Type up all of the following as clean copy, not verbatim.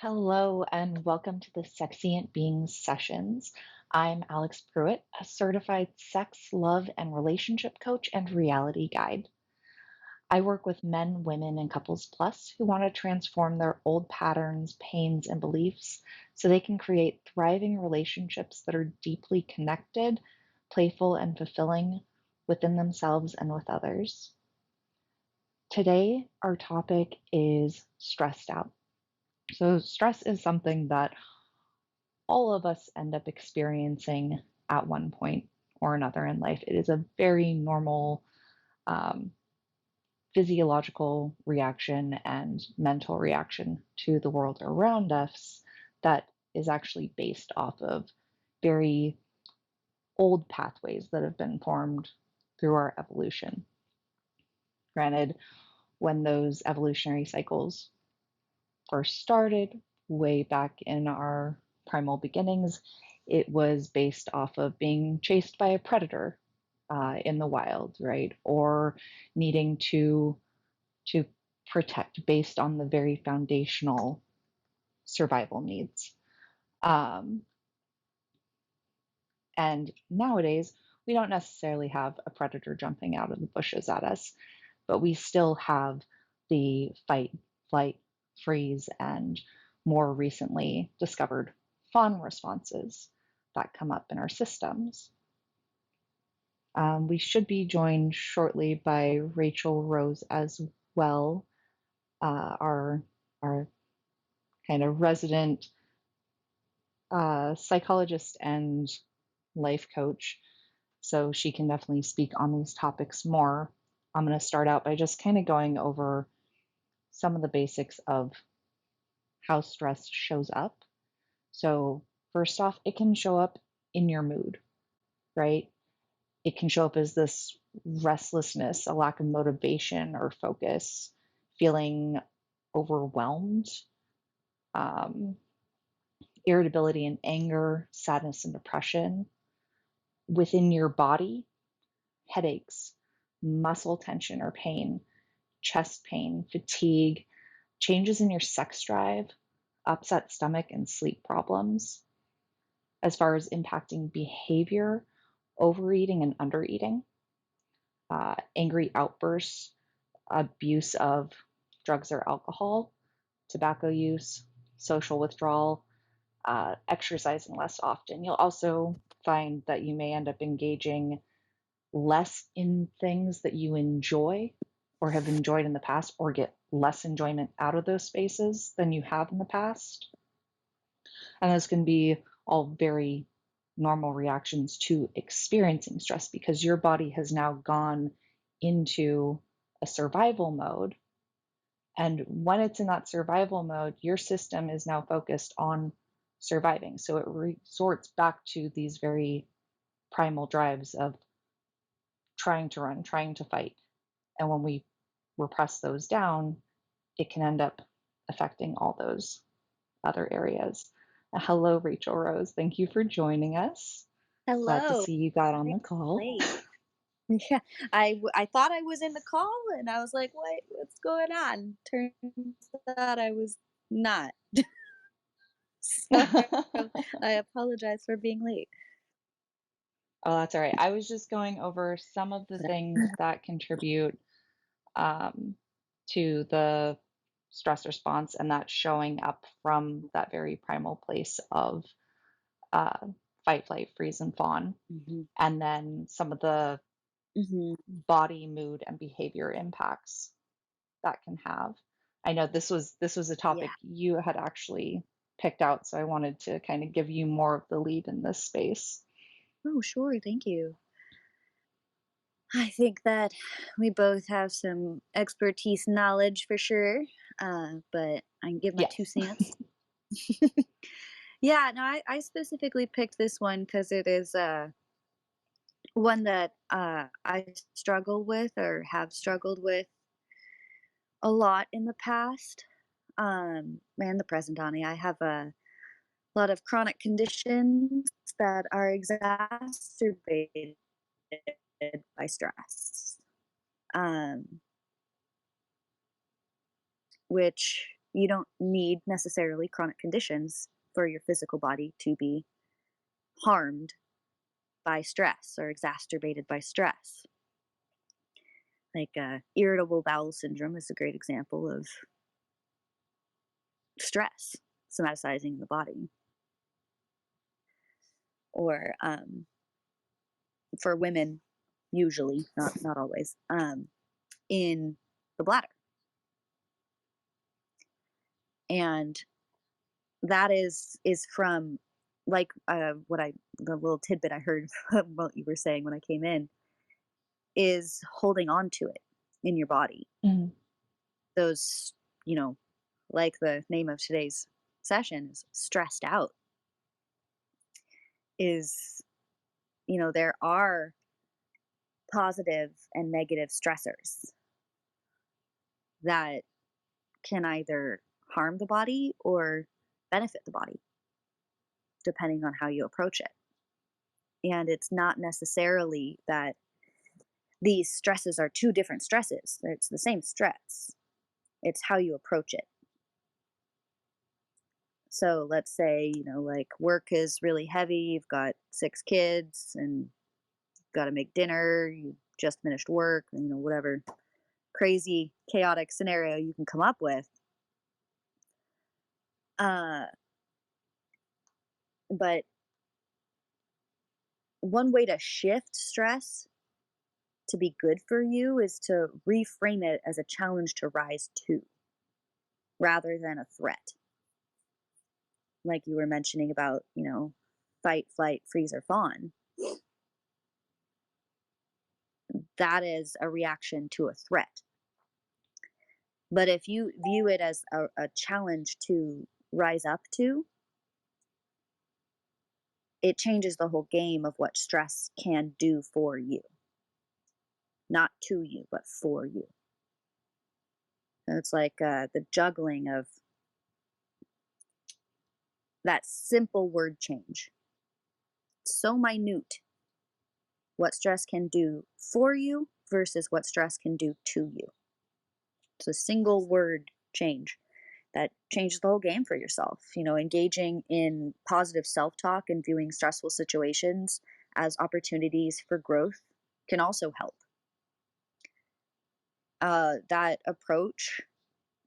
Hello, and welcome to the Sexient Beings sessions. I'm Alix Pruett, a certified sex, love, and relationship coach and reality guide. I work with men, women, and couples plus who want to transform their old patterns, pains, and beliefs so they can create thriving relationships that are deeply connected, playful, and fulfilling within themselves and with others. Today, our topic is stressed out. So, stress is something that all of us end up experiencing at one point or another in life. It is a very normal um, physiological reaction and mental reaction to the world around us that is actually based off of very old pathways that have been formed through our evolution. Granted, when those evolutionary cycles first started, way back in our primal beginnings, it was based off of being chased by a predator in the wild, right? Or needing to protect based on the very foundational survival needs. Um, and nowadays, we don't necessarily have a predator jumping out of the bushes at us, but we still have the fight, flight, freeze, and more recently discovered fawn responses that come up in our systems. We should be joined shortly by Rachelrose as well, our kind of resident psychologist and life coach. So she can definitely speak on these topics more. I'm going to start out by just kind of going over some of the basics of how stress shows up. So, first off, it can show up in your mood, right? It can show up as this restlessness, a lack of motivation or focus, feeling overwhelmed, um, irritability and anger, sadness and depression. Within your body, headaches, muscle tension or pain, chest pain, fatigue, changes in your sex drive, upset stomach, and sleep problems. As far as impacting behavior, overeating and undereating, angry outbursts, abuse of drugs or alcohol, tobacco use, social withdrawal, exercising less often. You'll also find that you may end up engaging less in things that you enjoy or have enjoyed in the past, or get less enjoyment out of those spaces than you have in the past. And those can be all very normal reactions to experiencing stress because your body has now gone into a survival mode. And when it's in that survival mode, your system is now focused on surviving. So it resorts back to these very primal drives of trying to run, trying to fight. And when we repress those down, it can end up affecting all those other areas. Hello, Rachelrose. Thank you for joining us. Glad to Hello. see you got on the Thanks for call. late. Yeah, I thought I was in the call, and I was like, What's going on?" Turns out I was not. So, Oh, I apologize for being late. that's all right. I was just going over some of the things that contribute um, to the stress response, and that's showing up from that very primal place of uh, fight, flight, freeze, and fawn. Mhm, And then some of the mhm. body, mood, and behavior impacts that can have. I know this was a Yeah. topic you had actually picked out, so I wanted to kind of give you more of the lead in this space. Oh, sure, thank you. I think that we both have some expertise knowledge for sure, but I can give my 2 Yes. cents. Yeah, no, I specifically picked this one because it is, one that, I struggle with or have struggled with a lot in the past, and the present, honey. I have a lot of chronic conditions that are exacerbated by stress, um, which You don't need necessarily chronic conditions for your physical body to be harmed by stress or exacerbated by stress. Like irritable bowel syndrome is a great example of stress somaticizing the body. Or for women, usually, not always, in the bladder. And that is from like what I the little tidbit I heard from what you were saying when I came in is holding on to it in your body. Mhm. Those, you know, like the name of today's session is stressed out, is, there are positive and negative stressors that can either harm the body or benefit the body, depending on how you approach it. And it's not necessarily that these stresses are two different stresses, it's the same stress. It's how you approach it. So let's say, like work is really heavy, you've got 6 kids and you've got to make dinner, you just finished work, whatever crazy, chaotic scenario you can come up with. Uh, but one way to shift stress to be good for you is to reframe it as a challenge to rise to rather than a threat. Like you were mentioning about, fight, flight, freeze, or fawn. That is a reaction to a threat. But if you view it as a challenge to rise up to, it changes the whole game of what stress can do for you. Not to you, but for you. And it's like the juggling of that simple word change. So minute what stress can do for you versus what stress can do to you. It's a single word change that changes the whole game for yourself. Engaging in positive self talk and viewing stressful situations as opportunities for growth can also help. That approach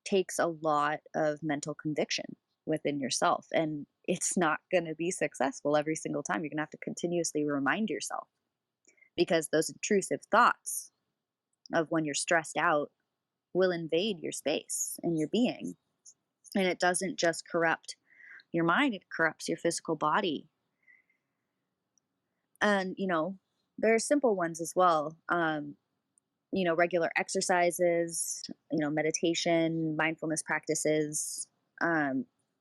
takes a lot of mental conviction within yourself, and it's not going to be successful every single time. You're going to have to continuously remind yourself because those intrusive thoughts of when you're stressed out will invade your space and your being. And it doesn't just corrupt your mind, it corrupts your physical body. And, there are simple ones as well. Regular exercises, meditation, mindfulness practices,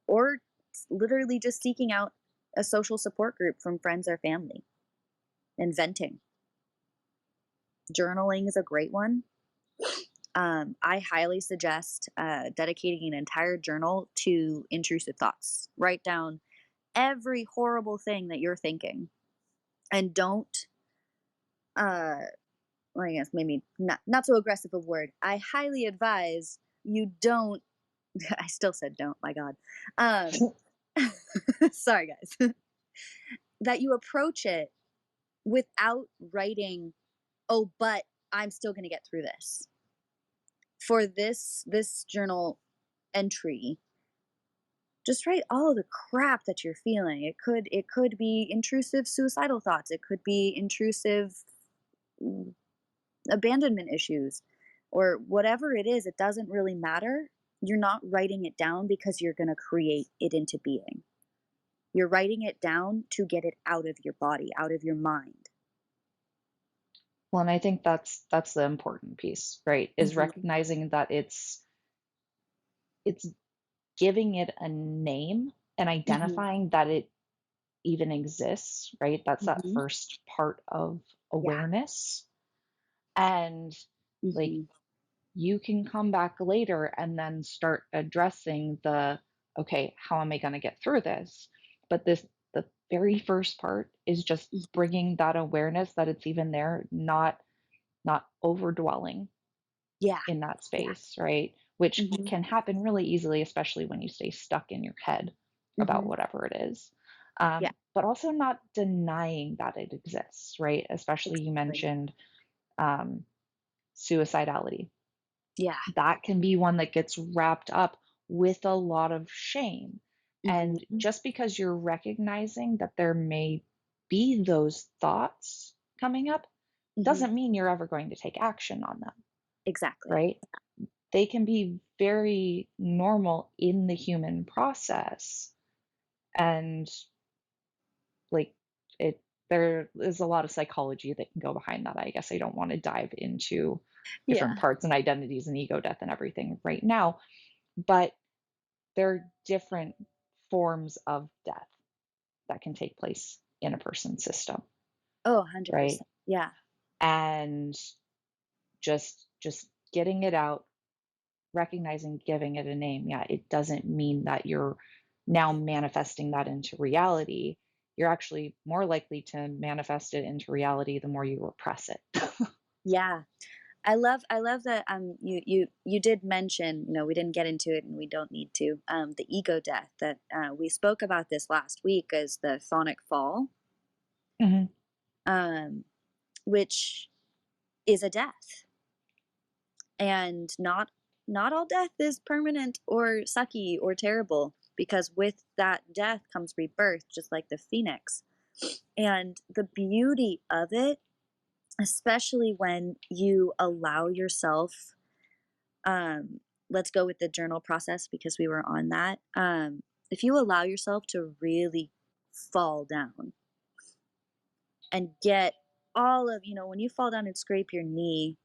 or literally just seeking out a social support group from friends or family and venting. Journaling is a great one. I highly suggest dedicating an entire journal to intrusive thoughts. Write down every horrible thing that you're thinking, and don't. Well, I guess maybe not so aggressive a word. I highly advise you don't. I still said don't. My God. Sorry, guys. That you approach it without writing, "Oh, but I'm still going to get through this." For this journal entry, just write all the crap that you're feeling. It could be intrusive suicidal thoughts. It could be intrusive abandonment issues, or whatever it is. It doesn't really matter. You're not writing it down because you're going to create it into being. You're writing it down to get it out of your body, out of your mind. Well, and I think that's the important piece, right? Is Mm-hmm. recognizing that it's giving it a name and Mm-hmm. identifying that it even exists, right? That's that Mm-hmm. first part of Yeah. awareness. And like Mm-hmm. you can come back later and then start addressing okay, how am I going to get through this? But the very first part is just bringing that awareness that it's even there, not overdwelling Yeah. in that Yeah. space, right? which Mhm. can happen really easily, especially when you stay stuck in your head about Mhm. whatever it is. Yeah, But also not denying that it exists, right? Especially you exactly. mentioned um, suicidality. Yeah. That can be one that gets wrapped up with a lot of shame. And Mhm. just because you're recognizing that there may be those thoughts coming up Mhm. doesn't mean you're ever going to take action on them, Exactly. right? They can be very normal in the human process. And like it, there is a lot of psychology that can go behind that. I guess I don't want to dive into different Yeah. parts and identities and ego death and everything right now, but there are different forms of death that can take place in a person's system, Oh, right? 100%. Yeah. And just getting it out, recognizing, giving it a name. Yeah, it doesn't mean that you're now manifesting that into reality. You're actually more likely to manifest it into reality the more you repress it. Yeah. I love that you did mention, we didn't get into it and we don't need to. The ego death that we spoke about this last week as the phonic fall, Mhm. um, which is a death. And not all death is permanent or sucky or terrible, because with that death comes rebirth, just like the phoenix. And the beauty of it, especially when you allow yourself, um, let's go with the journal process because we were on that. If you allow yourself to really fall down and get all of, when you fall down and scrape your knee,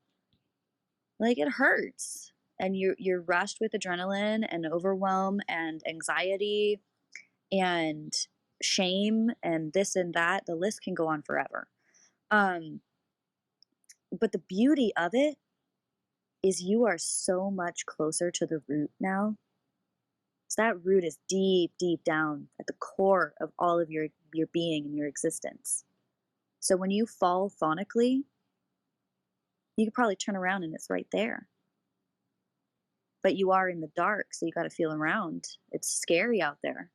like, it hurts, and you're rushed with adrenaline and overwhelm and anxiety and shame and this and that. The list can go on forever. Um, but the beauty of it is you are so much closer to the root now. So that root is deep, deep down at the core of all of your being and your existence. So when you fall phonically, you could probably turn around and it's right there. But you are in the dark, so you got to feel around. It's scary out there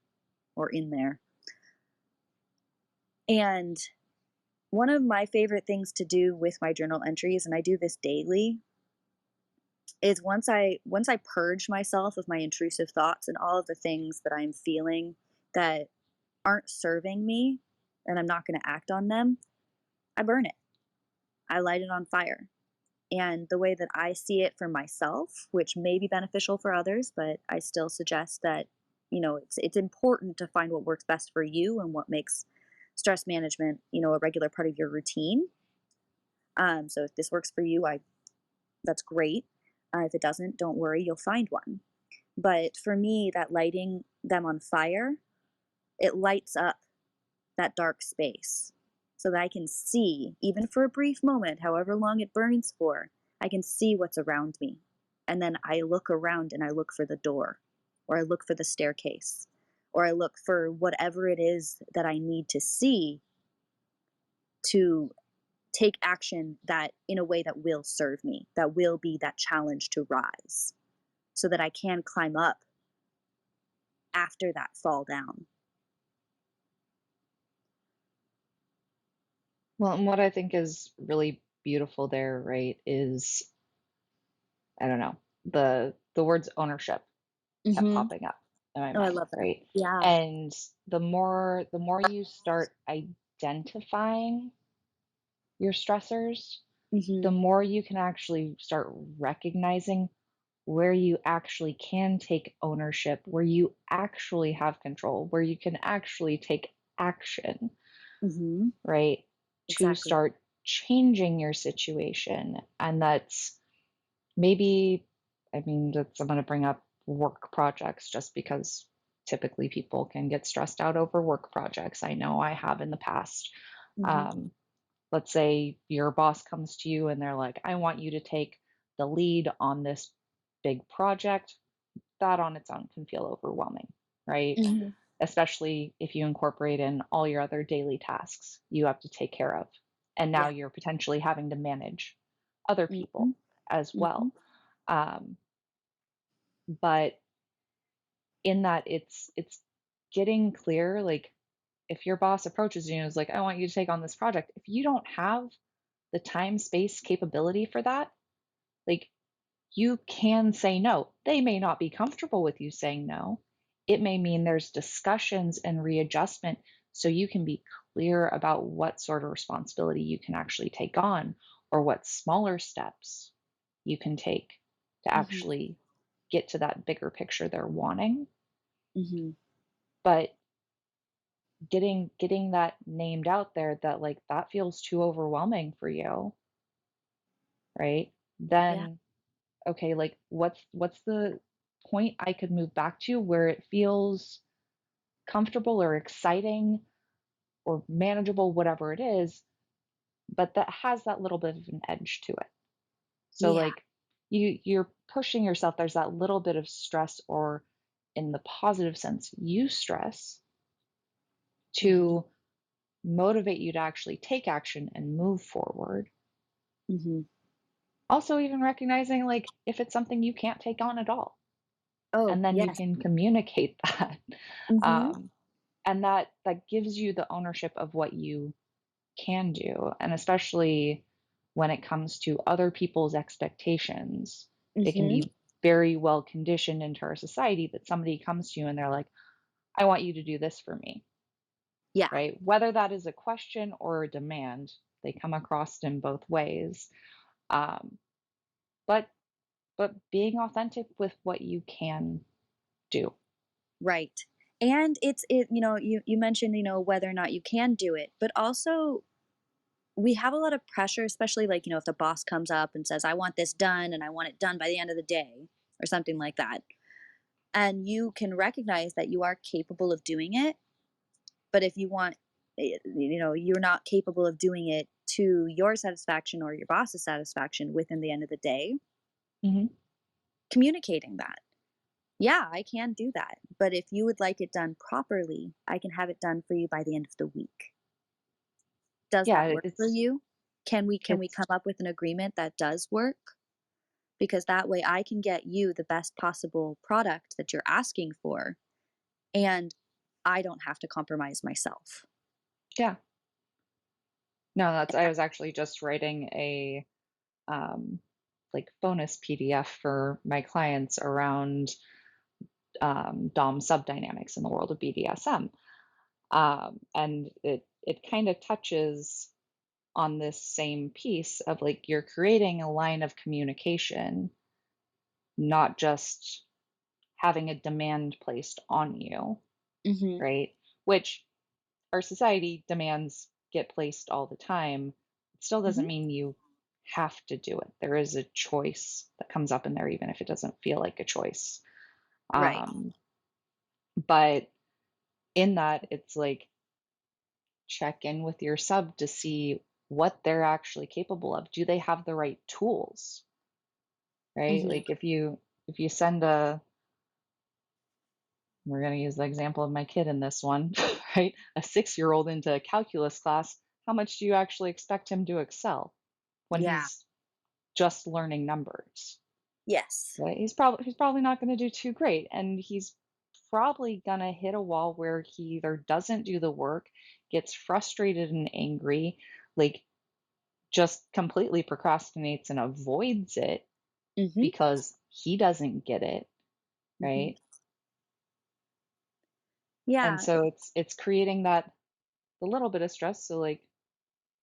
or in there. And one of my favorite things to do with my journal entries, and I do this daily, is once I purge myself of my intrusive thoughts and all of the things that I'm feeling that aren't serving me and I'm not going to act on them, I burn it. I light it on fire. And the way that I see it for myself, which may be beneficial for others, but I still suggest that, it's important to find what works best for you and what makes stress management, a regular part of your routine. So if this works for you, I that's great. If it doesn't, don't worry, you'll find one. But for me, that lighting them on fire, it lights up that dark space so that I can see, even for a brief moment, however long it burns for, I can see what's around me. And then I look around and I look for the door, or I look for the staircase, or I look for whatever it is that I need to see to take action that in a way that will serve me, that will be that challenge to rise so that I can climb up after that fall down. Well, and what I think is really beautiful there, right, is I don't know, the words ownership kept Mhm. popping up in my Oh, I mind, love that. right? Yeah. And the more you start identifying your stressors, the Mhm. more you can actually start recognizing where you actually can take ownership, where you actually have control, where you can actually take action, Mhm. right? To Exactly. start changing your situation. And that's maybe, I mean, I'm going to bring up work projects just because typically people can get stressed out over work projects. I know I have in the past. Mhm. Um, let's say your boss comes to you and they're like, I want you to take the lead on this big project. That on its own can feel overwhelming, right? Mhm. Especially if you incorporate in all your other daily tasks you have to take care of. And now Yeah. you're potentially having to manage other Mhm. people as Mhm. well. Um, But in that it's getting clear, like, if your boss approaches you and is like, "I want you to take on this project," if you don't have the time, space, capability for that, like, you can say no. They may not be comfortable with you saying no. It may mean there's discussions and readjustment so you can be clear about what sort of responsibility you can actually take on or what smaller steps you can take to Mhm. actually get to that bigger picture they're wanting. Mhm. But getting that named out there that like that feels too overwhelming for you, right? Yeah. Then okay, like what's the point I could move back to where it feels comfortable or exciting or manageable, whatever it is, but that has that little bit of an edge to it. So Yeah. like you're pushing yourself, there's that little bit of stress or in the positive sense, you stress Mhm. to motivate you to actually take action and move forward. Mhm. Also, even recognizing like if it's something you can't take on at all, Oh, and then you yes. can communicate that. Mhm. Um, and that gives you the ownership of what you can do, and especially when it comes to other people's expectations, it can Mhm. be very well conditioned into our society that somebody comes to you and they're like, "I want you to do this for me," Yeah. right? Whether that is a question or a demand, they come across in both ways. Um, but being authentic with what you can do. Right. And you mentioned, whether or not you can do it, but also we have a lot of pressure, especially like, if the boss comes up and says, I want this done and I want it done by the end of the day or something like that. And you can recognize that you are capable of doing it. But if you want, you're not capable of doing it to your satisfaction or your boss's satisfaction within the end of the day, Mhm. communicating that. Yeah, I can do that. But if you would like it done properly, I can have it done for you by the end of the week. Does Yeah, that work for you? Can we it's come up with an agreement that does work? Because that way I can get you the best possible product that you're asking for, and I don't have to compromise myself. yeah. No, that's And I that was actually just writing a um like bonus PDF for my clients around dom sub dynamics in the world of BDSM. And it kind of touches on this same piece of like you're creating a line of communication, not just having a demand placed on you, Mhm. right? Which our society demands get placed all the time. It still doesn't Mhm. mean you have to do it. There is a choice that comes up in there, even if it doesn't feel like a choice. Right. Um, but in that, it's like check in with your sub to see what they're actually capable of. Do they have the right tools? Right? Mhm. Like if you send a we're going to use the example of my kid in this one, right? A 6-year old into a calculus class, how much do you actually expect him to excel when Yeah. he's just learning numbers? Yes. Right? He's probably not going to do too great, and he's probably going to hit a wall where he either doesn't do the work, gets frustrated and angry, like just completely procrastinates and avoids it Mhm. because he doesn't get it, Mhm. right? And Yeah. so it's creating that the little bit of stress. So like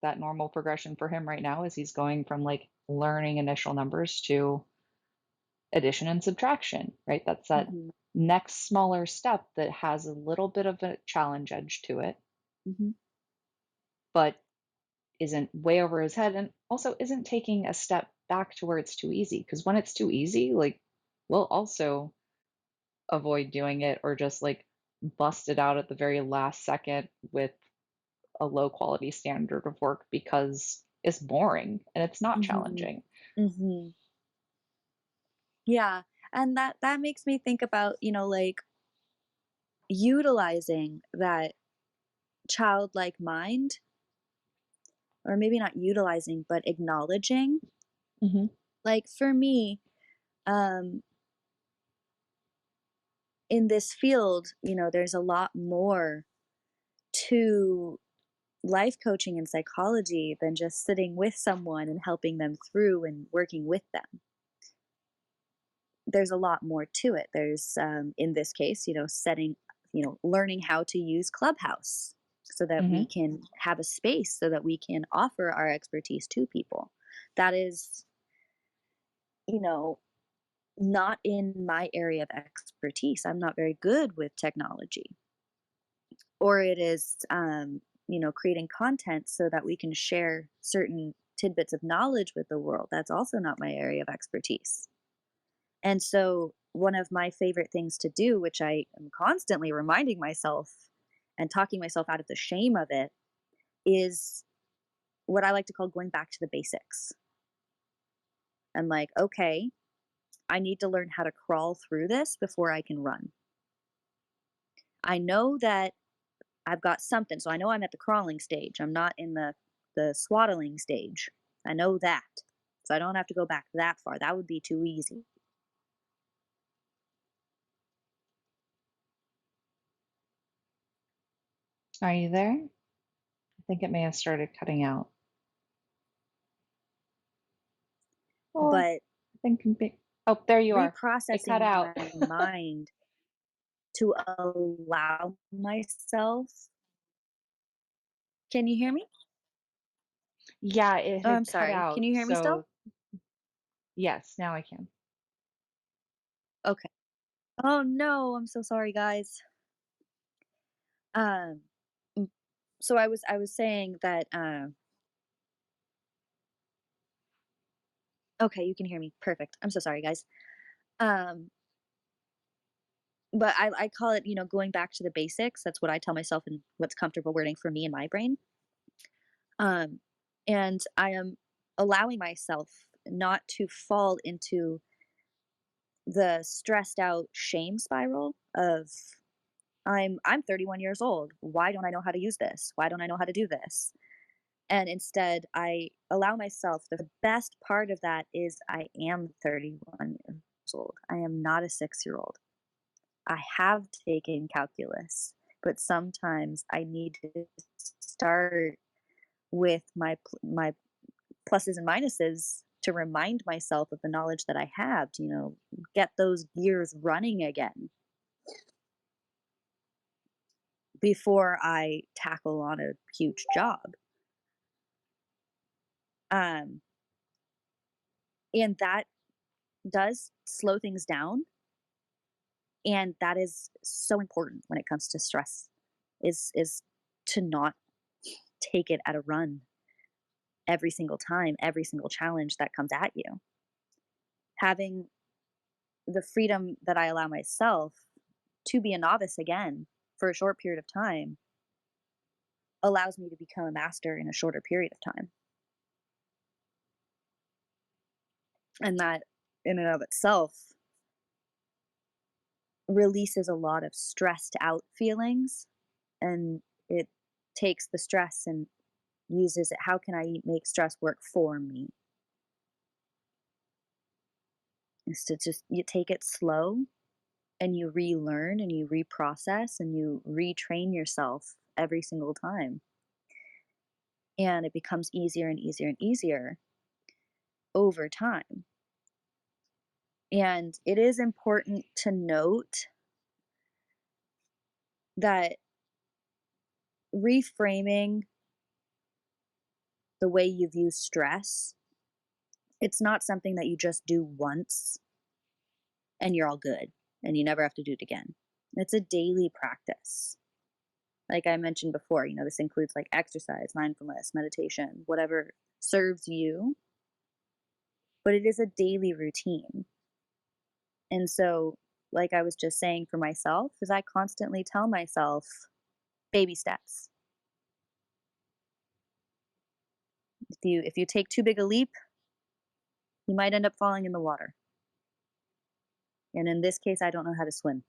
that normal progression for him right now is he's going from like learning initial numbers to addition and subtraction, right? That's that Mhm. next smaller step that has a little bit of a challenge edge to it, Mhm. but isn't way over his head and also isn't taking a step back to where it's too easy. Because when it's too easy, like we'll also avoid doing it or just like bust it out at the very last second with a low quality standard of work because it's boring and it's not Mhm. challenging. Mhm. Yeah. And that makes me think about, like utilizing that childlike mind, or maybe not utilizing, but acknowledging. Mhm. Like for me, um in this field, there's a lot more to life coaching and psychology than just sitting with someone and helping them through and working with them. There's a lot more to it. There's, in this case, learning how to use Clubhouse so that we Hmm. can have a space so that we can offer our expertise to people. That is, you know, not in my area of expertise. I'm not very good with technology. Or it is, creating content so that we can share certain tidbits of knowledge with the world. That's also not my area of expertise. And so, one of my favorite things to do, which I am constantly reminding myself and talking myself out of the shame of it, is what I like to call going back to the basics. I'm like, okay, I need to learn how to crawl through this before I can run. I know that I've got something, so I know I'm at the crawling stage. I'm not in the swaddling stage. I know that. So I don't have to go back that far. That would be too easy. Are you there? I think it may have started cutting out. Oh, But I think. Oh, there you are. It cut reprocessing out. my mind to allow myself. Can you hear me? Yeah, it Oh, I'm had cut sorry. Can out. you hear me still? So, yes, now I can. Okay. Oh no, I'm so sorry, guys. Um mm, so I was saying that okay, you can hear me. Perfect. I'm so sorry, guys. Um but I call it, going back to the basics. That's what I tell myself and what's comfortable wording for me in my brain. Um, and I am allowing myself not to fall into the stressed out shame spiral of I'm 31 years old. Why don't I know how to use this? Why don't I know how to do this? And instead, I allow myself the best part of that is I am 31 years old. I am not a 6-year old. I have taken calculus, but sometimes I need to start with my pluses and minuses to remind myself of the knowledge that I have to, get those gears running again before I tackle on a huge job. Um, and that does slow things down, and that is so important when it comes to stress is to not take it at a run every single time, every single challenge that comes at you. Having the freedom that I allow myself to be a novice again for a short period of time allows me to become a master in a shorter period of time. And that, in and of itself, releases a lot of stressed out feelings, and it takes the stress and uses it. How can I make stress work for me? Is to just you take it slow and you relearn and you reprocess and you retrain yourself every single time. And it becomes easier and easier and easier over time. And it is important to note that reframing the way you view stress, it's not something that you just do once and you're all good and you never have to do it again. It's a daily practice. Like I mentioned before, this includes like exercise, mindfulness, meditation, whatever serves you, but it is a daily routine. And so, like I was just saying for myself, is I constantly tell myself baby steps. If you take too big a leap, you might end up falling in the water. And in this case, I don't know how to swim.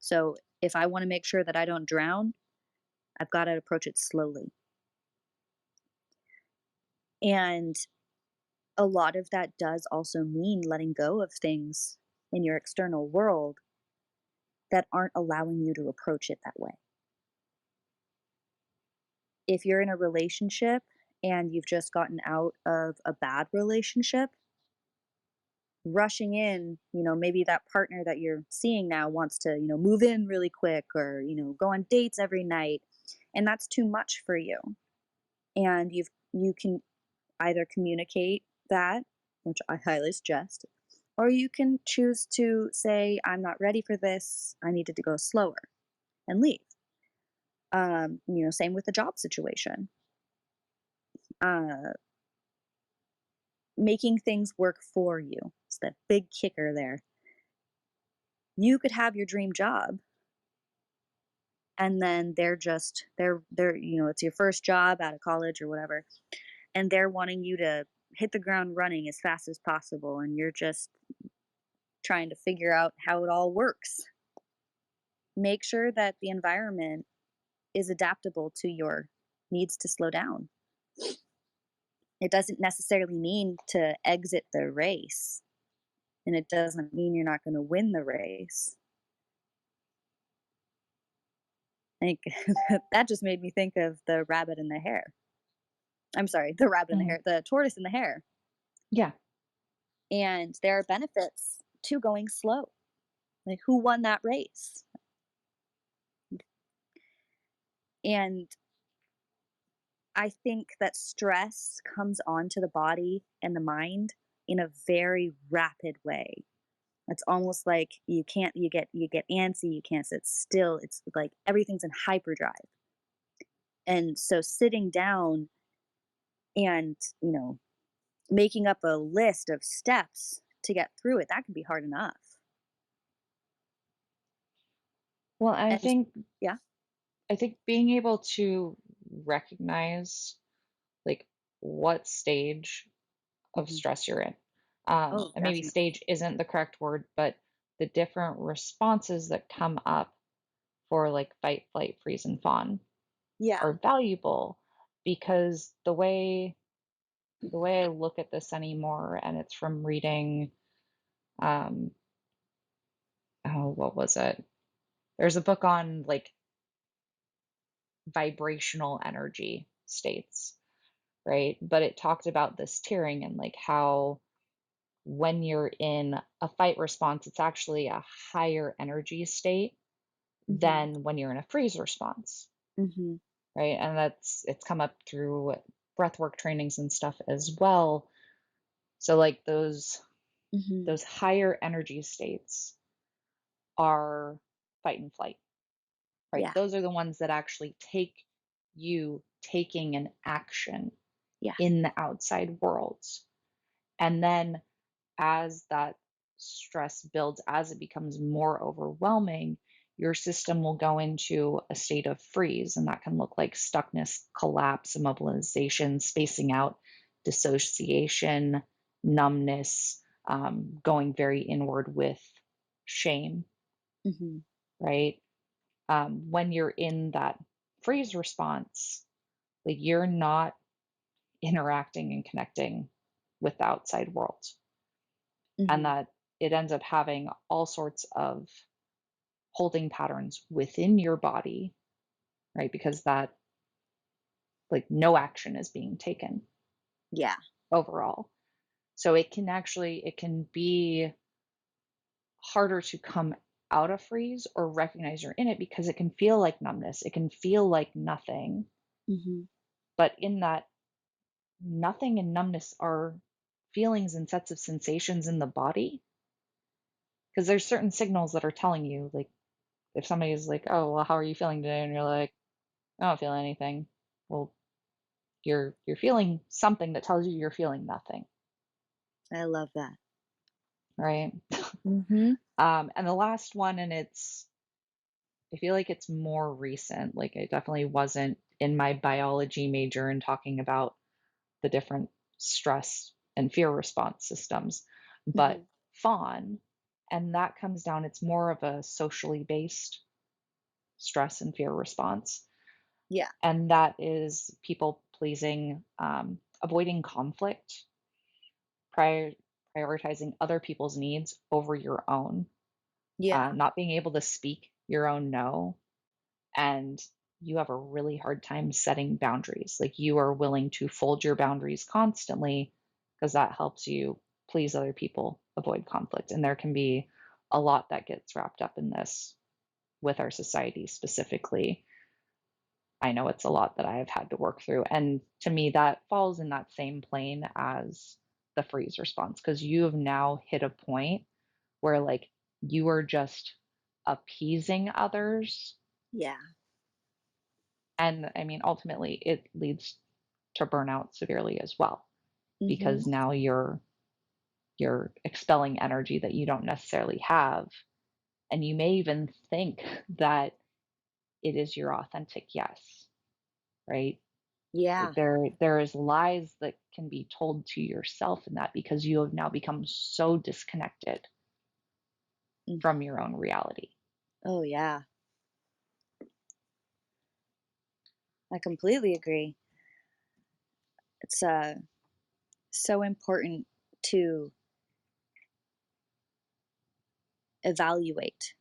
So if I want to make sure that I don't drown, I've got to approach it slowly. And a lot of that does also mean letting go of things in your external world that aren't allowing you to approach it that way. If you're in a relationship and you've just gotten out of a bad relationship, rushing in, maybe that partner that you're seeing now wants to, move in really quick or, go on dates every night, and that's too much for you. And you can either communicate that, which I highly suggest, or you can choose to say, I'm not ready for this. I needed to go slower and leave. Same with the job situation. Uh, Making things work for you. It's the big kicker there. You could have your dream job and then they're it's your first job out of college or whatever, and they're wanting you to hit the ground running as fast as possible, and you're just trying to figure out how it all works. Make sure that the environment is adaptable to your needs to slow down. It doesn't necessarily mean to exit the race, and it doesn't mean you're not going to win the race. I think that just made me think of the rabbit and the hare. I'm sorry, the rabbit and the Mhm. hare, the tortoise and the hare. Yeah. And there are benefits to going slow. Like, who won that race? And I think that stress comes onto the body and the mind in a very rapid way. It's almost like you get antsy, you can't sit still. It's like everything's in hyperdrive. And so sitting down and, making up a list of steps to get through it, that can be hard enough. Well, I And think yeah. I think being able to recognize like what stage of Mhm. stress you're in. Oh, And maybe definitely. stage isn't the correct word, but the different responses that come up for like fight, flight, freeze, and fawn Yeah. are valuable because the way I look at this anymore, and it's from reading, um, oh, what was it? There's a book on like vibrational energy states, right? But it talked about this tiering and like how when you're in a fight response, it's actually a higher energy state Mhm. than when you're in a freeze response, Mhm. right? And it's come up through breathwork trainings and stuff as well. So like Mhm. those higher energy states are fight and flight, right? Yeah. Those are the ones that actually take you taking an action Yeah. in the outside world. And then as that stress builds, as it becomes more overwhelming, your system will go into a state of freeze. And that can look like stuckness, collapse, immobilization, spacing out, dissociation, numbness, going very inward with shame, Mhm. right? When you're in that freeze response, like you're not interacting and connecting with the outside world. And Mhm. that it ends up having all sorts of holding patterns within your body, right? Because that, like, no action is being taken Yeah. overall. So it can be harder to come out of freeze or recognize you're in it because it can feel like numbness. It can feel like nothing. Mhm. But in that, nothing and numbness are feelings and sets of sensations in the body because there's certain signals that are telling you, like, if somebody is like, "Oh, well, how are you feeling today?" and you're like, "I don't feel anything." Well, you're feeling something that tells you you're feeling nothing, I love that. right? Mhm. And the last one, and I feel like it's more recent. Like I definitely wasn't in my biology major and talking about the different stress and fear response systems, but Mhm. fawn, and that comes down. It's more of a socially based stress and fear response. Yeah. And that is people pleasing, avoiding conflict, prioritizing other people's needs over your own, Yeah. not being able to speak your own no, and you have a really hard time setting boundaries. Like you are willing to fold your boundaries constantly because that helps you please other people, avoid conflict. And there can be a lot that gets wrapped up in this with our society specifically. I know it's a lot that I have had to work through. And to me, that falls in that same plane as the freeze response because you have now hit a point where, like, you are just appeasing others. Yeah. And I mean, ultimately, it leads to burnout severely as well Mhm. because now you're expelling energy that you don't necessarily have, and you may even think that it is your authentic yes, right? Like Yeah. there is lies that can be told to yourself in that because you have now become so disconnected Mm. from your own reality. Oh, yeah. I completely agree. It's, so important to evaluate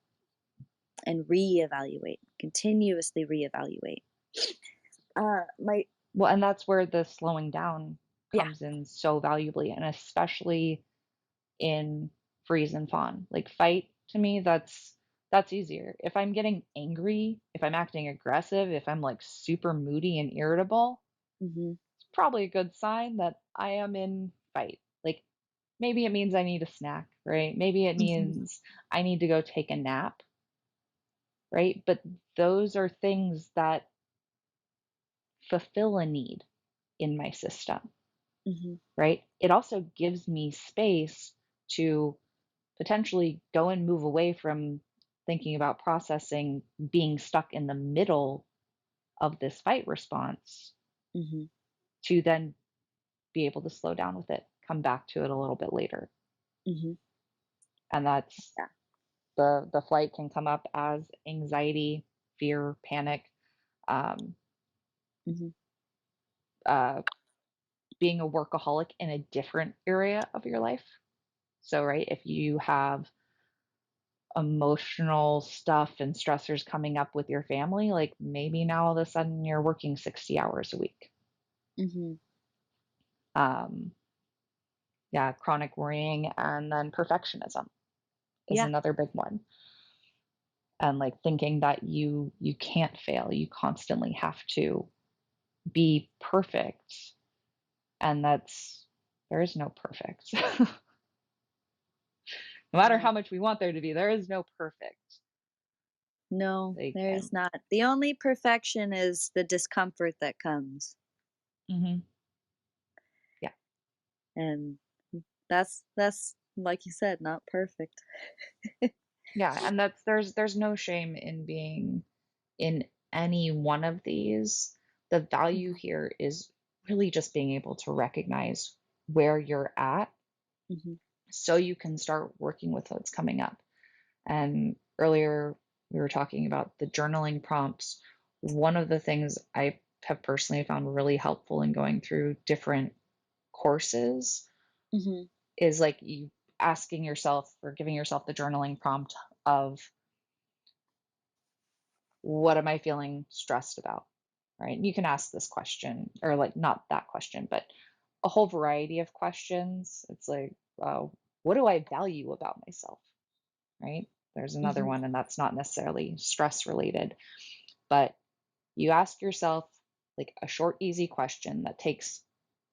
and reevaluate, continuously reevaluate. My Well, and that's where the slowing down Yeah. comes in so valuably, and especially in freeze and fawn. Like fight to me, that's easier. If I'm getting angry, if I'm acting aggressive, if I'm like super moody and irritable, Mhm. it's probably a good sign that I am in fight. Like maybe it means I need a snack, right? Maybe it Mhm. means I need to go take a nap, right? But those are things that fulfill a need in my system, Mhm. right? It also gives me space to potentially go and move away from thinking about processing being stuck in the middle of this fight response Mhm. to then be able to slow down with it, come back to it a little bit later. Mhm. And that's Yeah. the flight can come up as anxiety, fear, panic, um, Mhm. uh, being a workaholic in a different area of your life. So, right, if you have emotional stuff and stressors coming up with your family, like maybe now all of a sudden you're working 60 hours a week. Mhm. Um, yeah, chronic worrying and then perfectionism is Yeah. another big one. And like thinking that you can't fail, you constantly have to be perfect, and that's there is no perfect. No matter No. how much we want there to be, there is no perfect. No, Like, there is and not. The only perfection is the discomfort that comes, mhm, yeah, and that's like you said, not perfect. yeah, and that's there's no shame in being in any one of these. The value Mhm. here is really just being able to recognize where you're at Mhm. so you can start working with what's coming up. And earlier we were talking about the journaling prompts. One of the things I have personally found really helpful in going through different courses Mhm. is like you asking yourself or giving yourself the journaling prompt of what am I feeling stressed about? Right. And you can ask this question or like not that question, but a whole variety of questions. It's like, what do I value about myself? Right. There's another Mhm. one, and that's not necessarily stress related, but you ask yourself like a short, easy question that takes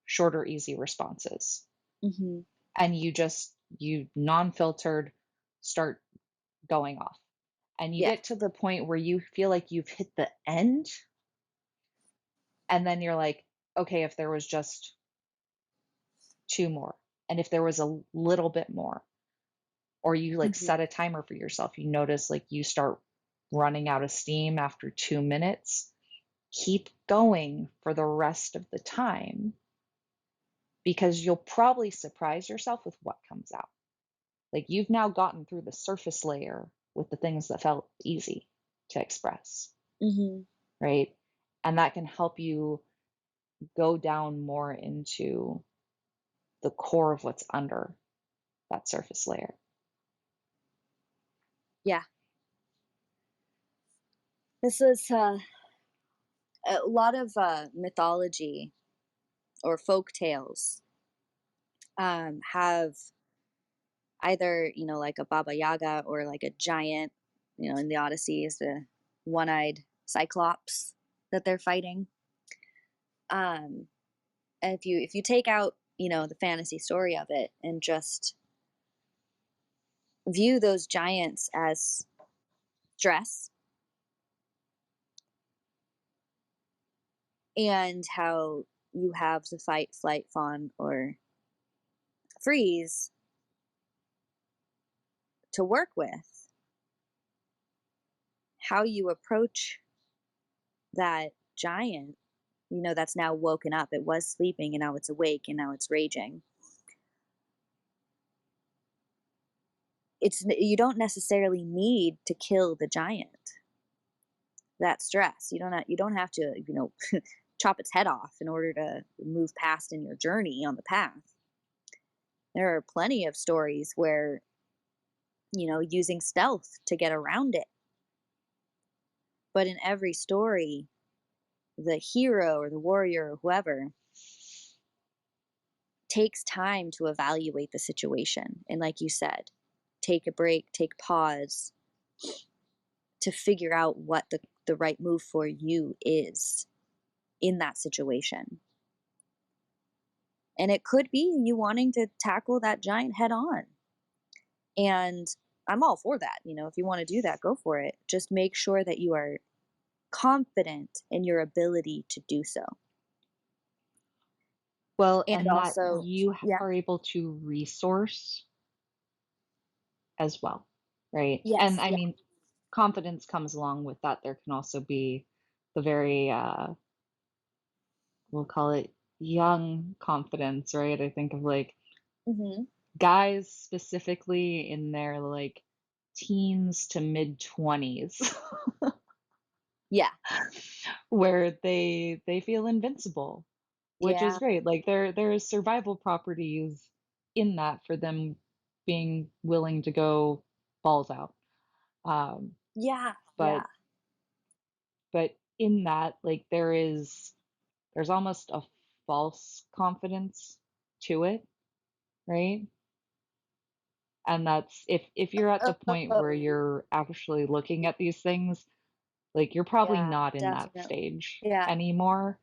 shorter, easy responses. Mhm. And you non filtered start going off. And you Yeah. get to the point where you feel like you've hit the end. And then you're like, okay, if there was just two more, and if there was a little bit more, or you like Mhm. set a timer for yourself, you notice like you start running out of steam after 2 minutes, keep going for the rest of the time because you'll probably surprise yourself with what comes out. Like you've now gotten through the surface layer with the things that felt easy to express, Mhm. right? And that can help you go down more into the core of what's under. that surface layer. Yeah. This is a lot of mythology or folk tales have either, like a Baba Yaga or like a giant, in the Odyssey is the one-eyed Cyclops that they're fighting. Um, and if you take out, the fantasy story of it and just view those giants as stress and how you have the fight, flight, fawn, or freeze to work with, how you approach that giant, that's now woken up. It was sleeping and now it's awake and now it's raging. You don't necessarily need to kill the giant. That stress. You don't have to, chop its head off in order to move past in your journey on the path. There are plenty of stories where, using stealth to get around it. But in every story, the hero or the warrior or whoever takes time to evaluate the situation. And like you said, take a break, take pause to figure out what the right move for you is in that situation. And it could be you wanting to tackle that giant head on. And I'm all for that. If you want to do that, go for it. Just make sure that you are confident in your ability to do so. Well, And and that also, you yeah, are able to resource as well, right? And yes, I yeah, mean, confidence comes along with that. There can also be the very, we'll call it young confidence, right? I think of like hmm, guys specifically in their like teens to mid 20s yeah, where they feel invincible, which is yeah, great. Like there is survival properties in that for them being willing to go balls out. Um, yeah, but yeah. but in that, like there's almost a false confidence to it, right? And that's if you're at the point where Oh, you're actually looking at these things, like you're probably yeah, not in that definitely. stage Yeah. anymore.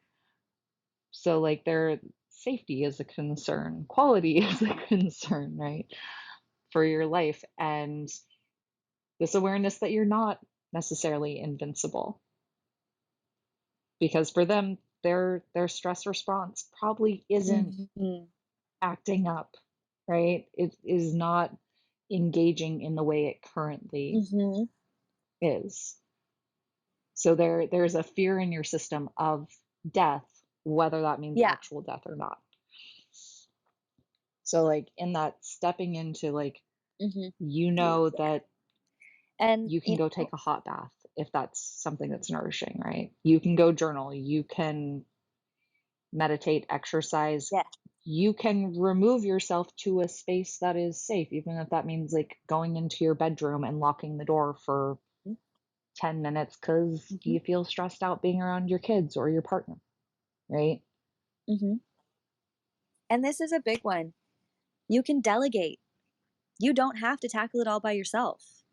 So like their safety is a concern, quality is a concern, right? For your life and this awareness that you're not necessarily invincible because for them their stress response probably isn't Hmm. acting up, right? It is not engaging in the way it currently Hmm. is. So there's a fear in your system of death, whether that means Yeah. actual death or not. So like in that stepping into like Hmm. you know that And you can go take a hot bath if that's something that's nourishing, right? You can go journal, you can meditate, exercise. yeah. You can remove yourself to a space that is safe, even if that means like going into your bedroom and locking the door for 10 minutes because Hmm. you feel stressed out being around your kids or your partner, right? Hmm. And this is a big one. You can delegate. You don't have to tackle it all by yourself.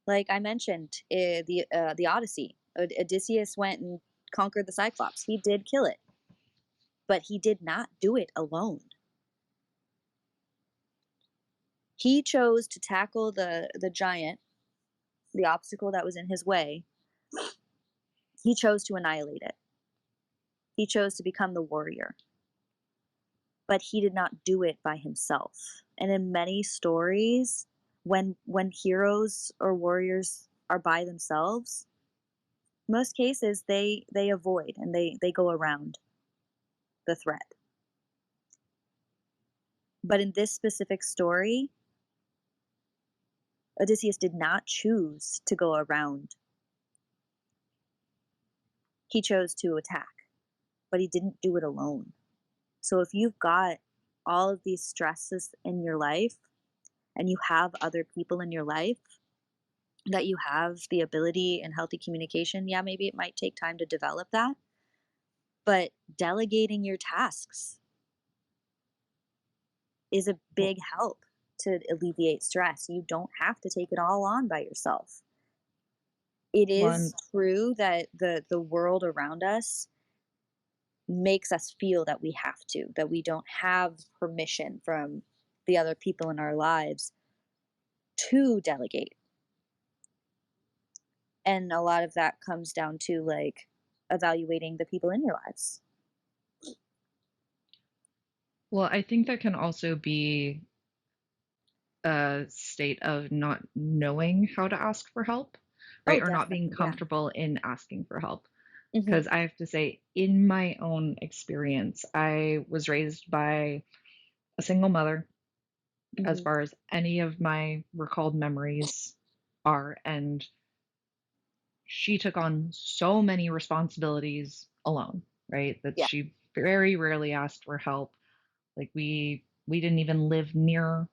Like I mentioned, the Odyssey, Odysseus went and conquered the Cyclops. He did kill it, but he did not do it alone. He chose to tackle the giant, the obstacle that was in his way. He chose to annihilate it. He chose to become the warrior, but he did not do it by himself. And in many stories, when heroes or warriors are by themselves, most cases they avoid and they go around the threat. But in this specific story, Odysseus did not choose to go around. He chose to attack, but he didn't do it alone. So if you've got all of these stresses in your life, and you have other people in your life, that you have the ability and healthy communication, yeah, maybe it might take time to develop that, but delegating your tasks is a Well, big help to alleviate stress. You don't have to take it all on by yourself. It one, is true that the world around us makes us feel that we have to, that we don't have permission from the other people in our lives to delegate. And a lot of that comes down to like evaluating the people in your lives. well, I think that can also be a state of not knowing how to ask for help, Oh, right? Or not being definitely. Yeah. comfortable in asking for help. Hmm. Because I have to say, in my own experience, I was raised by a single mother as Hmm. far as any of my recalled memories are. And she took on so many responsibilities alone, right? That Yeah. she very rarely asked for help. Like we didn't even live near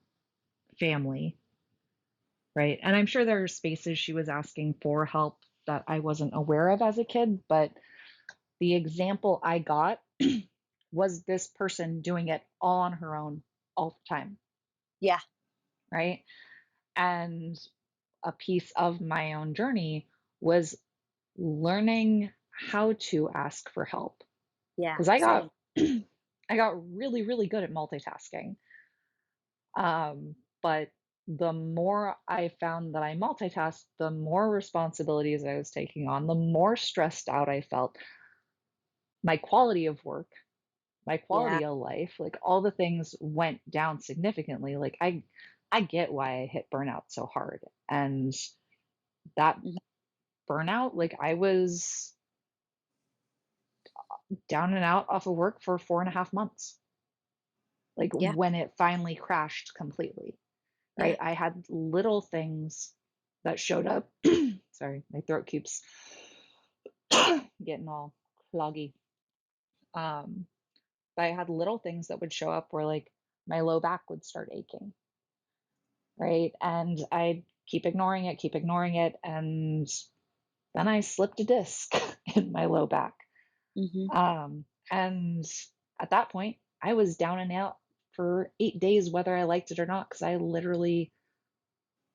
family, right? And I'm sure there are spaces she was asking for help that I wasn't aware of as a kid, but the example I got was this person doing it all on her own all the time, Yeah. right? And a piece of my own journey was learning how to ask for help Yeah. because I got Same. I got really good at multitasking. But the more I found that I multitasked, the more responsibilities I was taking on, the more stressed out I felt. My quality of work, my Yeah. quality of life, like all the things went down significantly. Like I get why I hit burnout so hard. And that Mhm. burnout, like I was down and out off of work for 4.5 months. Like Yeah. when it finally crashed completely, Yeah. right? I had little things that showed up. Sorry, my throat keeps getting all cloggy. Um, but I had little things that would show up where like my low back would start aching, right? And I'd keep ignoring it, and then I slipped a disc in my low back. Hmm. And at that point, I was down and out for 8 days, whether I liked it or not, because I literally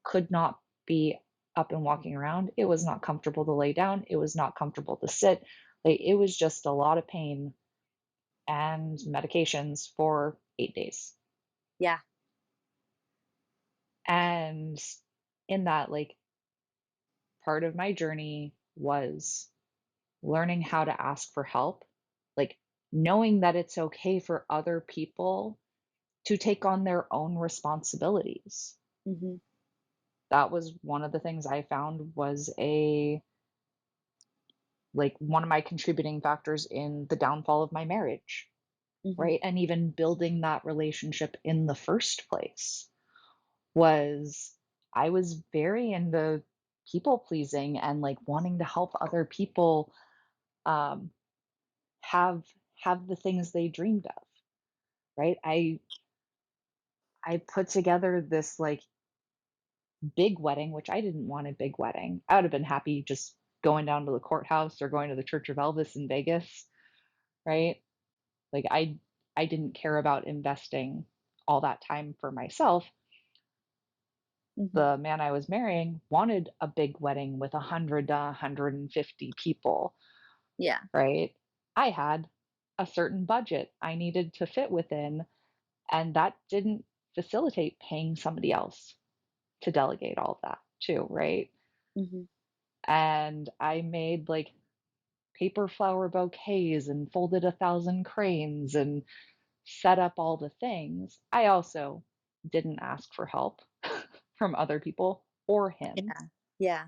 could not be up and walking around. It was not comfortable to lay down. It was not comfortable to sit. Like it was just a lot of pain and medications for 8 days. Yeah. And in that, like part of my journey was learning how to ask for help, like knowing that it's okay for other people to take on their own responsibilities. Hmm. That was one of the things I found was a like one of my contributing factors in the downfall of my marriage, Hmm. right? And even building that relationship in the first place was I was very into people pleasing and like wanting to help other people um, have have the things they dreamed of, right? I put together this like big wedding, which I didn't want a big wedding. I would have been happy just going down to the courthouse or going to the Church of Elvis in Vegas, right? Like I didn't care about investing all that time for myself. Hmm. The man I was marrying wanted a big wedding with 100 to 150 people, Yeah. right? I had a certain budget I needed to fit within, and that didn't facilitate paying somebody else to delegate all of that too, right? Hmm. And I made like paper flower bouquets and folded 1,000 cranes and set up all the things. I also didn't ask for help from other people or him, Yeah. Yeah.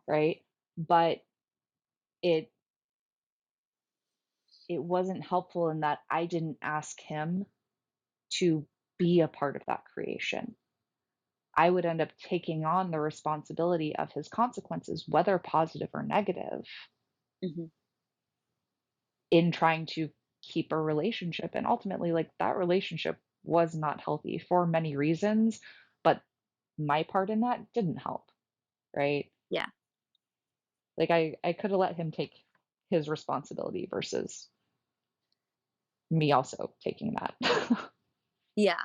right? But it it wasn't helpful in that I didn't ask him to be a part of that creation. I would end up taking on the responsibility of his consequences, whether positive or negative, Hmm. in trying to keep a relationship. And ultimately, like that relationship was not healthy for many reasons, but my part in that didn't help, right? Yeah. Like I could have let him take his responsibility versus me also taking that. Yeah.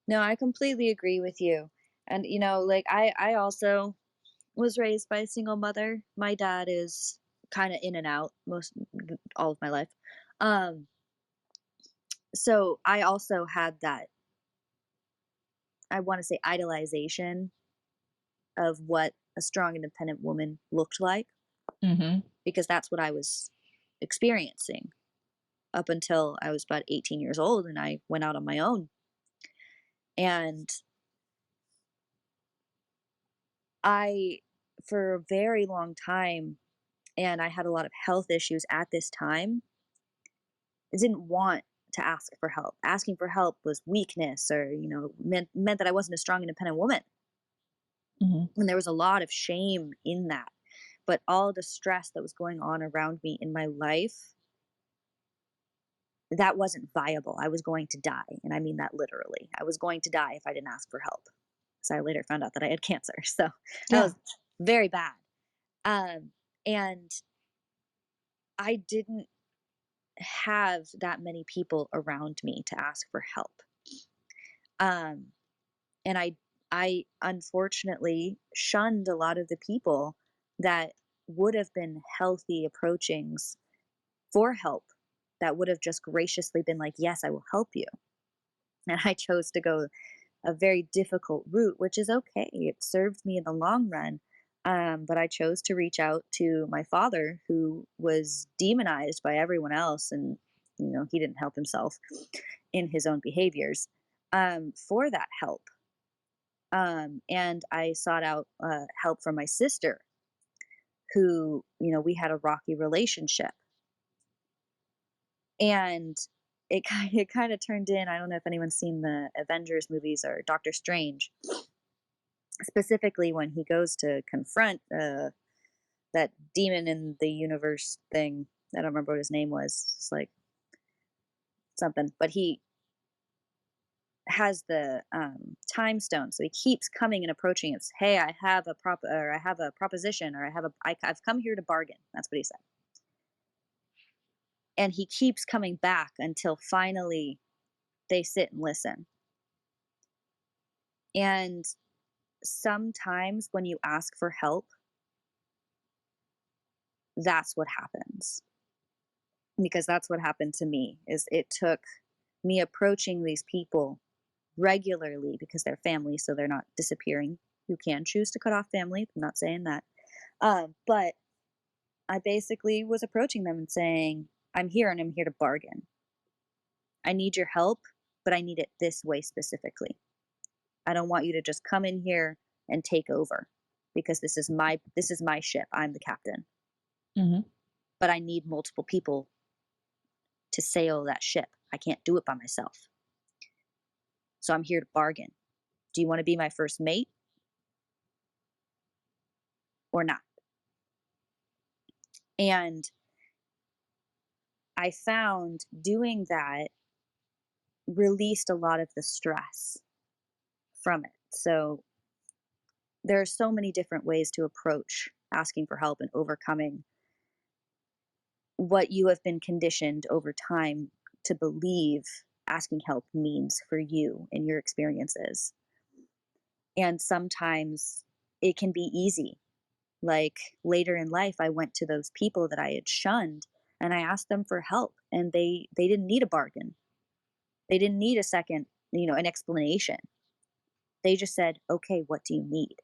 No, I completely agree with you. And like I also was raised by a single mother. My dad is kind of in and out most all of my life. Um so I also had that, I want to say, idolization of what a strong independent woman looked like, Mhm. because that's what I was experiencing up until I was about 18 years old and I went out on my own. And I, for a very long time, and I had a lot of health issues at this time, I didn't want to ask for help. Asking for help was weakness, or meant that I wasn't a strong independent woman. Mhm. And there was a lot of shame in that. But all the stress that was going on around me in my life, that wasn't viable. I was going to die, and I mean that literally. I was going to die if I didn't ask for help. So I later found out that I had cancer. So that Yeah. was very bad. And I didn't have that many people around me to ask for help. Um, and I unfortunately shunned a lot of the people that would have been healthy approachings for help, that would have just graciously been like, "Yes, I will help you." And I chose to go a very difficult route, which is okay. It served me in the long run. But I chose to reach out to my father, who was demonized by everyone else, and he didn't help himself in his own behaviors, for that help. And I sought out help from my sister, who we had a rocky relationship, and it kind of turned in. I don't know if anyone's seen the Avengers movies or Doctor Strange, specifically when he goes to confront that demon in the universe thing. I don't remember what his name was. It's like something, but he has the time stone, so he keeps coming and approaching us. Hey, I have a or I have a proposition, or I've come here to bargain. That's what he said, and he keeps coming back until finally they sit and listen. And sometimes when you ask for help, that's what happens, because that's what happened to me. Is it took me approaching these people regularly, because they're family, so they're not disappearing. You can choose to cut off family. I'm not saying that. But I basically was approaching them and saying, "I'm here and I'm here to bargain. I need your help, but I need it this way specifically. I don't want you to just come in here and take over, because this is my ship. I'm the captain. Mhm. But I need multiple people to sail that ship. I can't do it by myself. So I'm here to bargain. Do you want to be my first mate or not?" And I found doing that released a lot of the stress from it. So there are so many different ways to approach asking for help and overcoming what you have been conditioned over time to believe asking help means for you and your experiences. And sometimes it can be easy. Like later in life, I went to those people that I had shunned and I asked them for help, and they didn't need a bargain. They didn't need a second, an explanation. They just said, "Okay, what do you need?"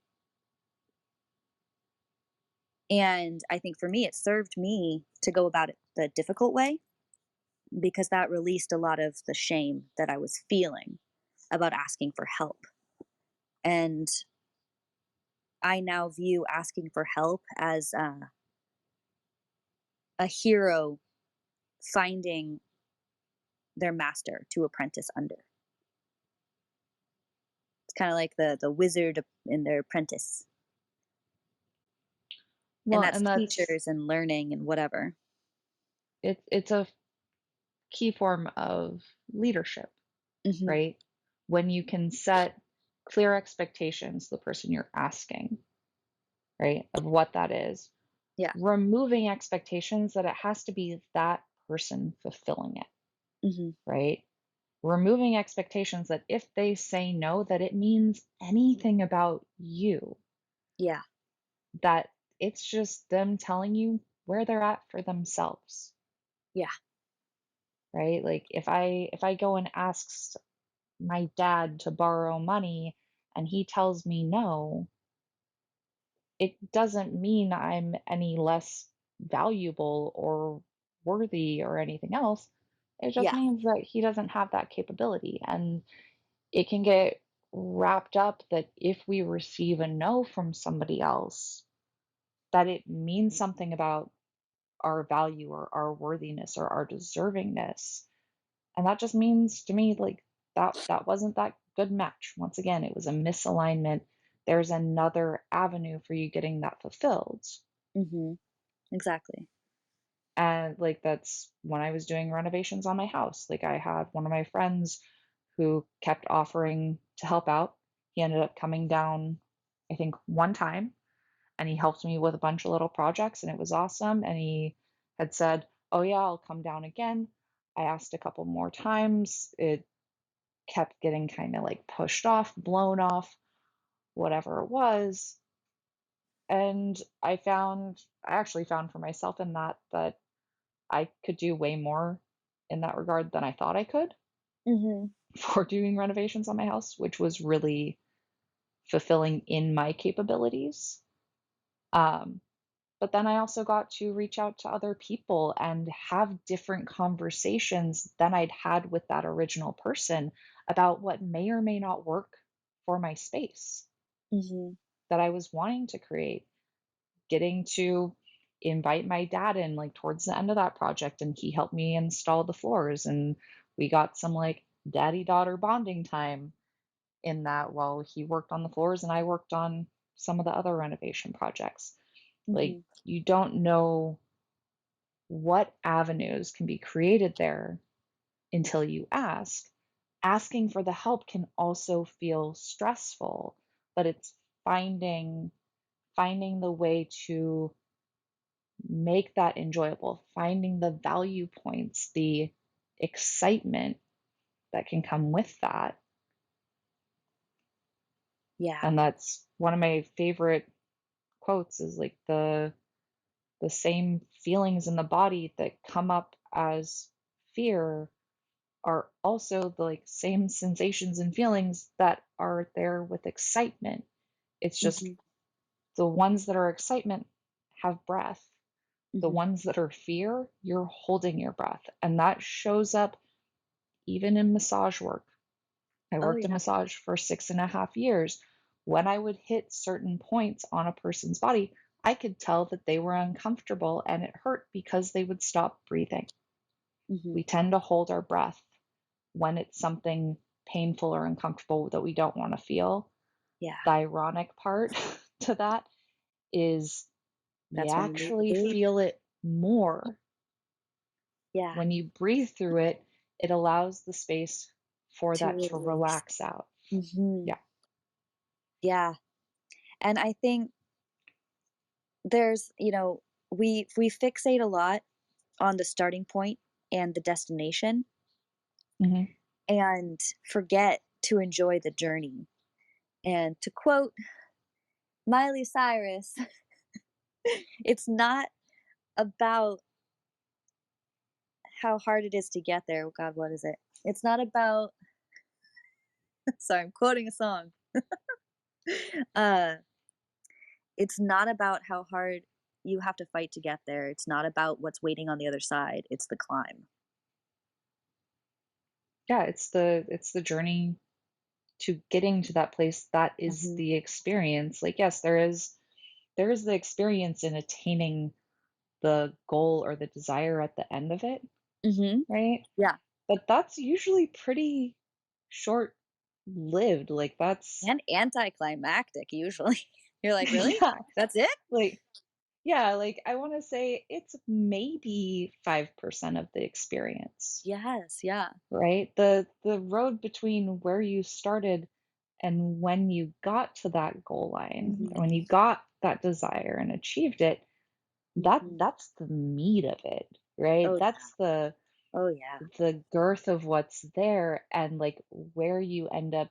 And I think for me, it served me to go about it the difficult way, because that released a lot of the shame that I was feeling about asking for help. And I now view asking for help as a hero finding their master to apprentice under. It's kind of like the wizard in their apprentice, and Well, that's and that's teachers and learning and whatever. it's a key form of leadership, Mhm. right? When you can set clear expectations, the person you're asking, right, of what that is, Yeah. removing expectations that it has to be that person fulfilling it, Mhm. right? Removing expectations that if they say no, that it means anything about you, Yeah. that it's just them telling you where they're at for themselves, Yeah. right? Like if I go and ask my dad to borrow money and he tells me no, it doesn't mean I'm any less valuable or worthy or anything else. It just Yeah. means that he doesn't have that capability. And it can get wrapped up that if we receive a no from somebody else, that it means something about our value or our worthiness or our deservingness. And that just means to me like that wasn't that good match. Once again, it was a misalignment. There's another avenue for you getting that fulfilled. Mhm. Exactly. And like that's when I was doing renovations on my house. Like I had one of my friends who kept offering to help out. He ended up coming down, I think, one time and he helped me with a bunch of little projects and it was awesome. And he had said, "Oh, yeah, I'll come down again." I asked a couple more times. It kept getting kind of like pushed off, blown off, whatever it was. And I actually found for myself in that I could do way more in that regard than I thought I could Mhm. for doing renovations on my house, which was really fulfilling in my capabilities. Um, but then I also got to reach out to other people and have different conversations than I'd had with that original person about what may or may not work for my space Mhm. that I was wanting to create. Getting to invite my dad in like towards the end of that project and he helped me install the floors and we got some like daddy daughter bonding time in that while he worked on the floors and I worked on some of the other renovation projects. Like Mhm. you don't know what avenues can be created there until you ask. Asking for the help can also feel stressful, but it's finding the way to make that enjoyable, finding the value points, the excitement that can come with that. Yeah. And that's one of my favorite quotes is like the same feelings in the body that come up as fear are also the like same sensations and feelings that are there with excitement. It's just Mhm. the ones that are excitement have breath. The Mhm. ones that are fear, you're holding your breath. And that shows up even in massage work. I Oh, worked in yeah. massage for 6.5 years. When I would hit certain points on a person's body, I could tell that they were uncomfortable and it hurt because they would stop breathing. Mhm. We tend to hold our breath when it's something painful or uncomfortable that we don't want to feel. Yeah. The ironic part to that is you That's when you need to actually breathe. feel it more. Yeah. When you breathe through it, it allows the space for To that to release. relax out. Mhm. Yeah. Yeah. And I think there's, we fixate a lot on the starting point and the destination Mhm. and forget to enjoy the journey. And to quote Miley Cyrus, it's not about how hard it is to get there. Oh God, what is it? It's not about, sorry, I'm quoting a song. Uh, it's not about how hard you have to fight to get there. It's not about what's waiting on the other side. It's the climb. Yeah, it's the journey to getting to that place that is Mhm. the experience. Like yes, there is the experience in attaining the goal or the desire at the end of it, Mhm. right? Yeah. But that's usually pretty short lived. Like that's And anticlimactic usually. You're like, "Really? yeah, That's it?" like yeah, like, I wanna say it's maybe 5% of the experience, Yes, yeah. right? The road between where you started and when you got to that goal line, Mhm, when you got that desire and achieved it, mhm. that's the meat of it, right? Oh, yeah. That's Oh, yeah. the girth of what's there and, like, where you end up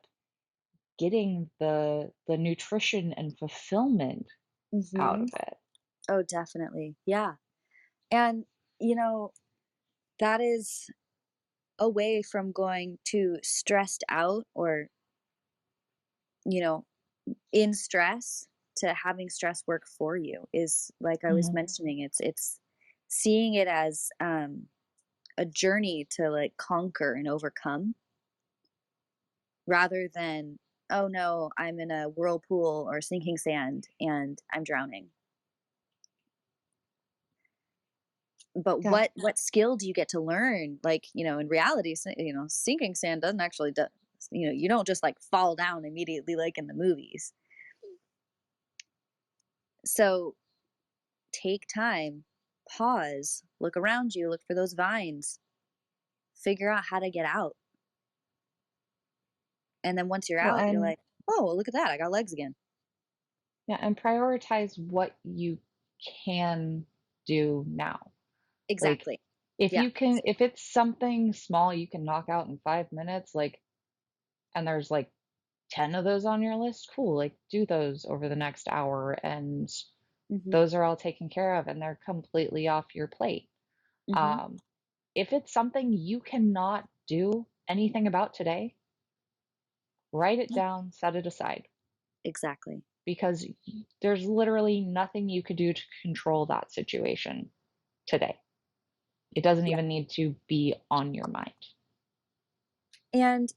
getting the nutrition and fulfillment out of Mhm. it. Oh, definitely. Yeah. And, you know, that is away from going too stressed out or, you know, in stress to having stress work for you is like I was Mhm. mentioning, it's seeing it as a journey to like conquer and overcome rather than, oh no, I'm in a whirlpool or sinking sand and I'm drowning. But Yeah. what skill do you get to learn? Like, in reality, sinking sand doesn't actually do, you don't just like fall down immediately like in the movies. So take time, pause, look around you, look for those vines, figure out how to get out. And then once you're Well, out, you're and like, "Oh, look at that. I got legs again." yeah, and prioritize what you can do now. Like, Exactly. if Yeah. you can if it's something small you can knock out in 5 minutes, like, and there's, like, 10 of those on your list, cool, like, do those over the next hour, and Mhm. those are all taken care of, and they're completely off your plate. Mhm. Um, if it's something you cannot do anything about today, write it Yeah. down, set it aside, Exactly. because there's literally nothing you could do to control that situation today. It doesn't Yeah. even need to be on your mind. And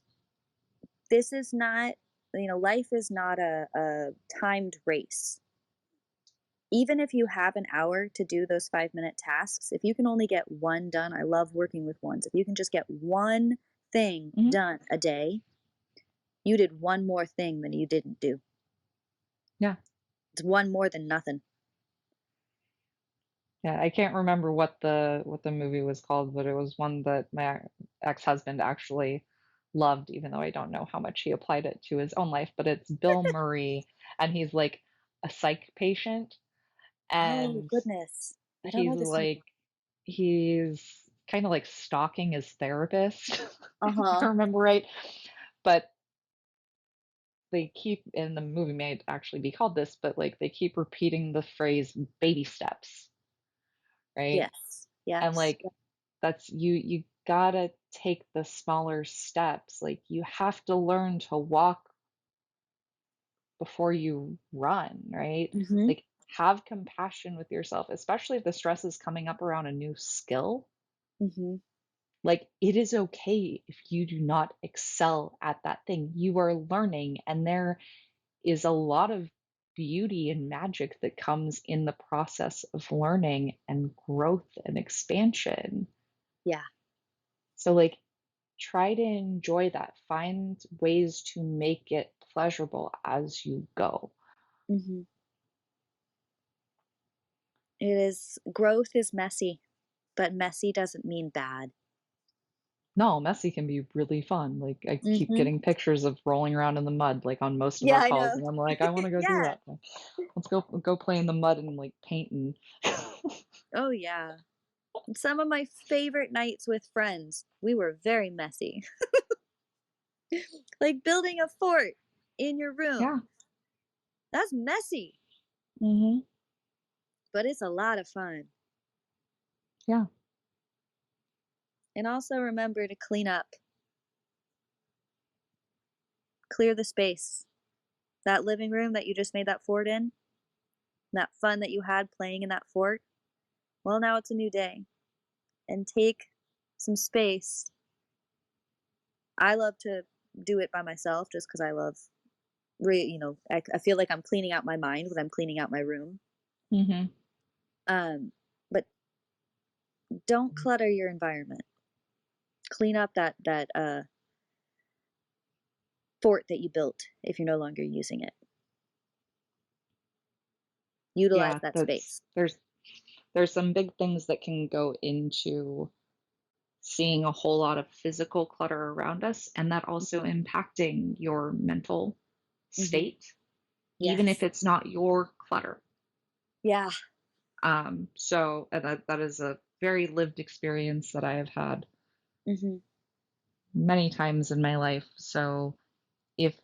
this is not, life is not a timed race. Even if you have an hour to do those 5-minute tasks, if you can only get one done, I love working with ones. If you can just get one thing Mhm. done a day, you did one more thing than you didn't do. Yeah. It's one more than nothing. Yeah, I can't remember what the movie was called, but it was one that my ex-husband actually loved, even though I don't know how much he applied it to his own life, but it's Bill Murray, and he's, like, a psych patient, Oh, and goodness. I don't he's, know this like movie. he's kinda, like, stalking his therapist, if I Uh-huh. remember right, but they keep and the movie may actually be called this, but, like, they keep repeating the phrase "baby steps," right? Yes. And, Yes. like, that's you gotta take the smaller steps, like, you have to learn to walk before you run, right? Mhm. Like, have compassion with yourself, especially if the stress is coming up around a new skill. Mhm. Like, it is okay if you do not excel at that thing. You are learning, and there is a lot of beauty and magic that comes in the process of learning and growth and expansion. Yeah. So, like, try to enjoy that. Find ways to make it pleasurable as you go. Mhm. It is growth is messy, but messy doesn't mean bad. No, messy can be really fun. Like, I keep Mhm. getting pictures of rolling around in the mud, like, on most of Yeah, our I calls, know. and I'm like, "I wanna go do Yeah. that. Let's go play in the mud and, like, paint and" Oh, yeah. Some of my favorite nights with friends, we were very messy. Like building a fort in your Yeah. room. That's messy, Mhm. but it's a lot of fun. Yeah. And also remember to clean up, clear the space. That living room that you just made that fort in, that fun that you had playing in that fort, well, now it's a new day. And take some space. I love to do it by myself just because I love, I feel like I'm cleaning out my mind when I'm cleaning out my room. Mhm. But don't clutter your environment. Clean up that fort that you built if you're no longer using it. utilize Yeah, that that's space. there's some big things that can go into seeing a whole lot of physical clutter around us, and that also Mhm. impacting your mental Mhm. state, even if Yes. it's not your clutter. Yeah. So that is a very lived experience that I have had Mhm. many times in my life. So if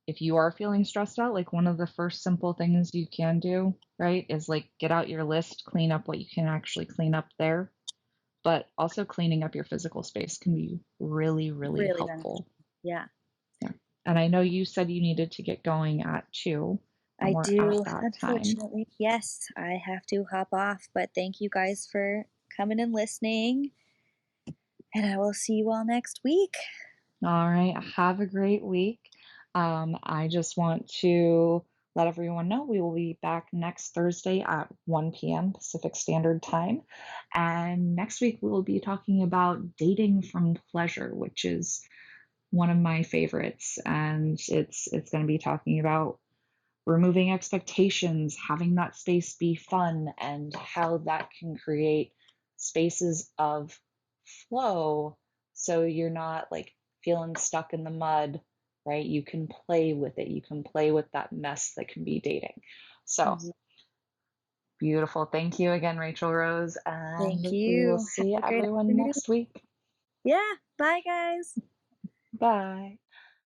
if you are feeling stressed out, like one of the first simple things you can do, right, is like get out your list, clean up what you can actually clean up there. But also cleaning up your physical space can be really, really Really beneficial. helpful. Yeah. Yeah. And I know you said you needed to get going at 2, and I we're at do, that time. unfortunately. Yes, I have to hop off, but thank you guys for coming and listening, and I will see you all next week. All right. Have a great week. I just want to let everyone know we will be back next Thursday at 1 p.m. Pacific Standard Time. And next week we will be talking about dating from pleasure, which is one of my favorites. And it's going to be talking about removing expectations, having that space be fun, and how that can create spaces of flow so you're not like feeling stuck in the mud, right? You can play with it. You can play with that mess that can be dating. So Mhm. beautiful. Thank you again, Rachelrose, Thank and we will you. Have see a great everyone afternoon. next week. Yeah, bye, guys. Bye.